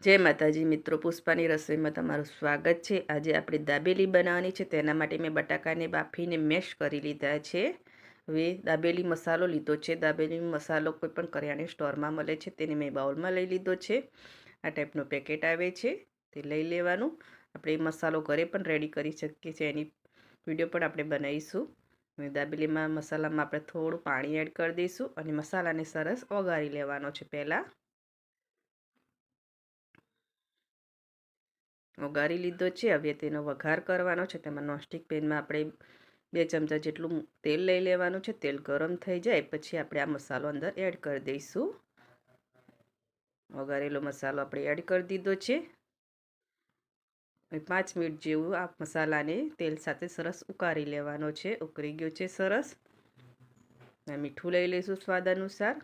જય માતાજી મિત્રો, પુષ્પાની રસોઈમાં તમારું સ્વાગત છે। આજે આપણે દાબેલી બનાવવાની છે। તેના માટે મેં બટાકાને બાફીને મેશ કરી લીધા છે। હવે દાબેલી મસાલો લીધો છે। દાબેલી મસાલો કોઈ પણ કરિયાણા સ્ટોરમાં મળે છે, તેને મેં બાઉલમાં લઈ લીધો છે। આ ટાઈપનું પેકેટ આવે છે, તે લઈ લેવાનું। આપણે મસાલો ઘરે પણ રેડી કરી શકીએ છીએ, એની વિડીયો પણ આપણે બનાવીશું। દાબેલીમાં મસાલામાં આપણે થોડું પાણી એડ કરી દઈશું અને મસાલાને સરસ ઓગાળી લેવાનો છે। પહેલાં વઘારી લીધો છે। હવે તેનો વઘાર કરવાનો છે। તેમાં નોનસ્ટિક પેનમાં આપણે 2 ચમચા જેટલું તેલ લઈ લેવાનું છે। તેલ ગરમ થઈ જાય પછી આપણે આ મસાલો અંદર એડ કરી દઈશું। વઘારેલો મસાલો આપણે એડ કરી દીધો છે। 5 મિનિટ જેવું આ મસાલાને તેલ સાથે સરસ ઉકાળી લેવાનો છે। ઉકળી ગયો છે સરસ। મીઠું લઈ લઈશું સ્વાદ અનુસાર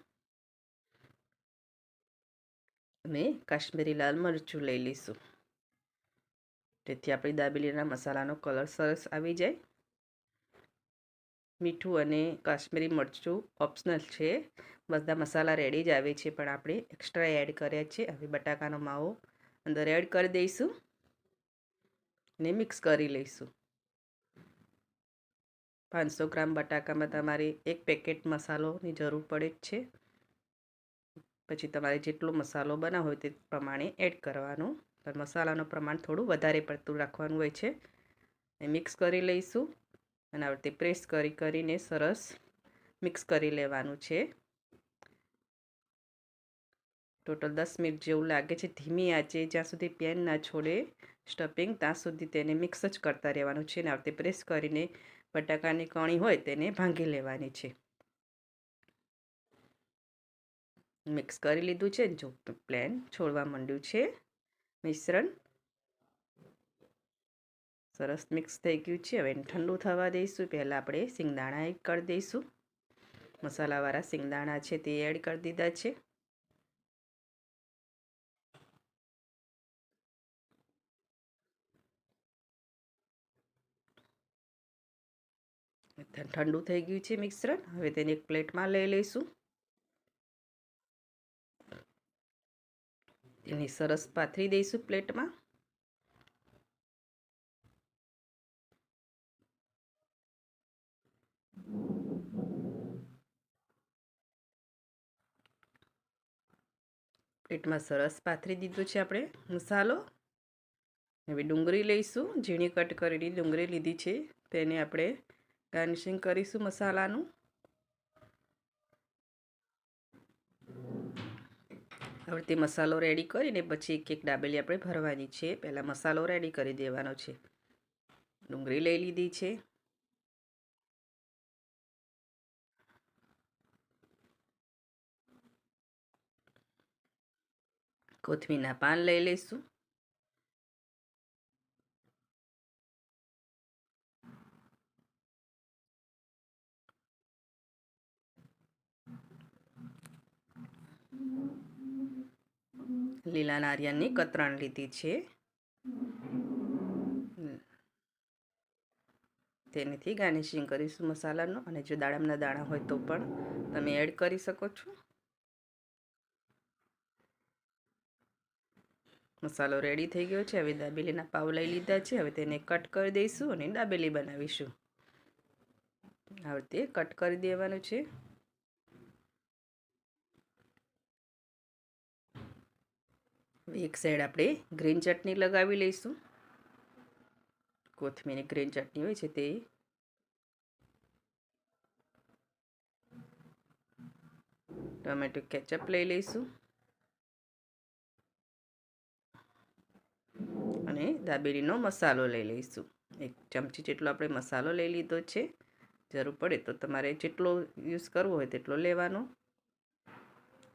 અને કાશ્મીરી લાલ મરચું લઈ લઈશું, જેથી આપણી દાબેલીના મસાલાનો કલર સરસ આવી જાય। મીઠું અને કાશ્મીરી મરચું ઓપ્શનલ છે, બધા મસાલા રેડી જ આવે છે, પણ આપણે એક્સ્ટ્રા એડ કર્યા છે। હવે બટાકાનો માવો અંદર એડ કરી દઈશું ને મિક્સ કરી લઈશું। 500 ગ્રામ બટાકામાં તમારે 1 પેકેટ મસાલોની જરૂર પડે જ છે। પછી તમારે જેટલો મસાલો બનાવવો હોય તે પ્રમાણે એડ કરવાનું, પણ મસાલાનું પ્રમાણ થોડું વધારે પડતું રાખવાનું હોય છે। મિક્સ કરી લઈશું અને આ રીતે પ્રેસ કરીને સરસ મિક્સ કરી લેવાનું છે। ટોટલ 10 મિનિટ જેવું લાગે છે ધીમી આંચે, જ્યાં સુધી પેન ના છોડે સ્ટફિંગ ત્યાં સુધી તેને મિક્સ જ કરતા રહેવાનું છે અને આ રીતે પ્રેસ કરીને બટાકાની કણી હોય તેને ભાંગી લેવાની છે। મિક્સ કરી લીધું છે, જો પ્લેન છોડવા માંડ્યું છે મિશ્રણ, સરસ મિક્સ થઈ ગયું છે। હવે ઠંડુ થવા દઈશું। પહેલાં આપણે સિંગદાણા એડ કરી દઈશું। મસાલાવાળા સિંગદાણા છે તે એડ કરી દીધા છે। ઠંડુ થઈ ગયું છે મિશ્રણ। હવે તેને એક પ્લેટમાં લઈ લઈશું। તેને સરસ પાથરી દઈશું પ્લેટમાં। પ્લેટમાં સરસ પાથરી દીધો છે આપણે મસાલો। હવે ડુંગળી લઈશું, ઝીણી કટ કરેલી ડુંગળી લીધી છે, તેને આપણે ગાર્નિશિંગ કરીશું મસાલાનું। હવે તે મસાલો રેડી કરીને પછી એક દાબેલી આપણે ભરવાની છે। પહેલાં મસાલો રેડી કરી દેવાનો છે। ડુંગળી લઈ લીધી છે, કોથમીરના પાન લઈ લઈશું, લીલા નારિયેળની કતરણ લીધી છે, તેનાથી ગાર્નિશિંગ કરીશું મસાલાનું। અને જો દાડમના દાણા હોય તો પણ તમે એડ કરી શકો છો। મસાલો રેડી થઈ ગયો છે। હવે દાબેલીના પાવ લઈ લીધા છે, હવે તેને કટ કરી દઈશું અને દાબેલી બનાવીશું। આ રીતે કટ કરી દેવાનું છે। એક સાઈડ આપણે ગ્રીન ચટણી લગાવી લઈશું। કોથમીરની ગ્રીન ચટણી હોય છે તે, ટોમેટો કેચઅપ લઈ લઈશું અને દાબેલીનો મસાલો લઈ લઈશું। 1 ચમચી જેટલો આપણે મસાલો લઈ લીધો છે। જરૂર પડે તો તમારે જેટલો યુઝ કરવો હોય તેટલો લેવાનો,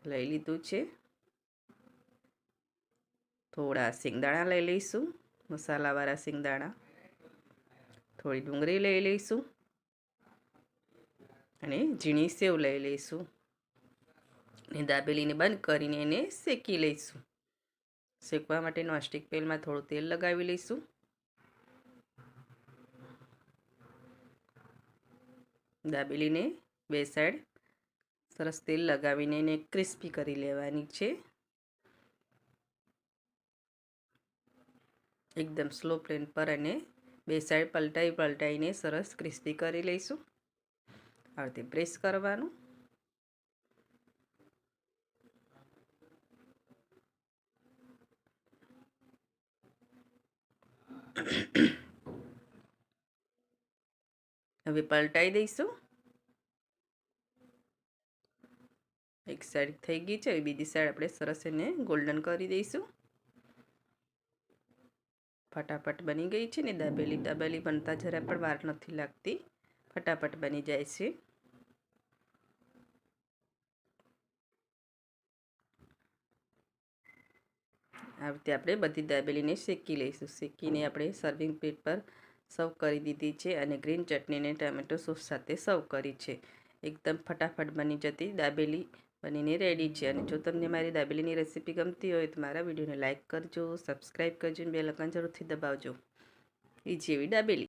લઈ લીધું છે। થોડા સિંગદાણા લઈ લઈશું, મસાલાવાળા સિંગદાણા, થોડી ડુંગળી લઈ લઈશું અને ઝીણી સેવ લઈ લઈશું અને દાબેલીને બંધ કરીને એને શેકી લઈશું। શેકવા માટે નોનસ્ટિક પેનમાં થોડું તેલ લગાવી લઈશું। દાબેલીને 2 સાઈડ સરસ તેલ લગાવીને એને ક્રિસ્પી કરી લેવાની છે। એકદમ સ્લો ફ્લેમ પર અને બે સાઈડ પલટાઈને સરસ ક્રિસ્પી કરી લઈશું. આ રીતે પ્રેસ કરવાનું. હવે પલટાઈ દઈશું. એક સાઈડ થઈ ગઈ છે, હવે બીજી સાઈડ આપણે સરસ એને ગોલ્ડન કરી દઈશું. ફટાફટ બની ગઈ છે ને દાબેલી બનતા જરા પણ વાર નથી લાગતી, ફટાફટ બની જાય છે. આ રીતે આપણે બધી દાબેલીને શેકી લઈશું. શેકીને આપણે સર્વિંગ પ્લેટ પર સર્વ કરી દીધી છે અને ગ્રીન ચટણી અને ટમેટો સોસ સાથે સર્વ કરી છે. એકદમ ફટાફટ બની જતી દાબેલી બનીને રેડી છે. અને જો તમને મારી દાબેલીની રેસીપી ગમતી હોય તો મારા વિડીયોને લાઇક કરજો, સબસ્ક્રાઈબ કરજો અને બેલ આઇકન જરૂરથી દબાવજો. એ જેવી દાબેલી.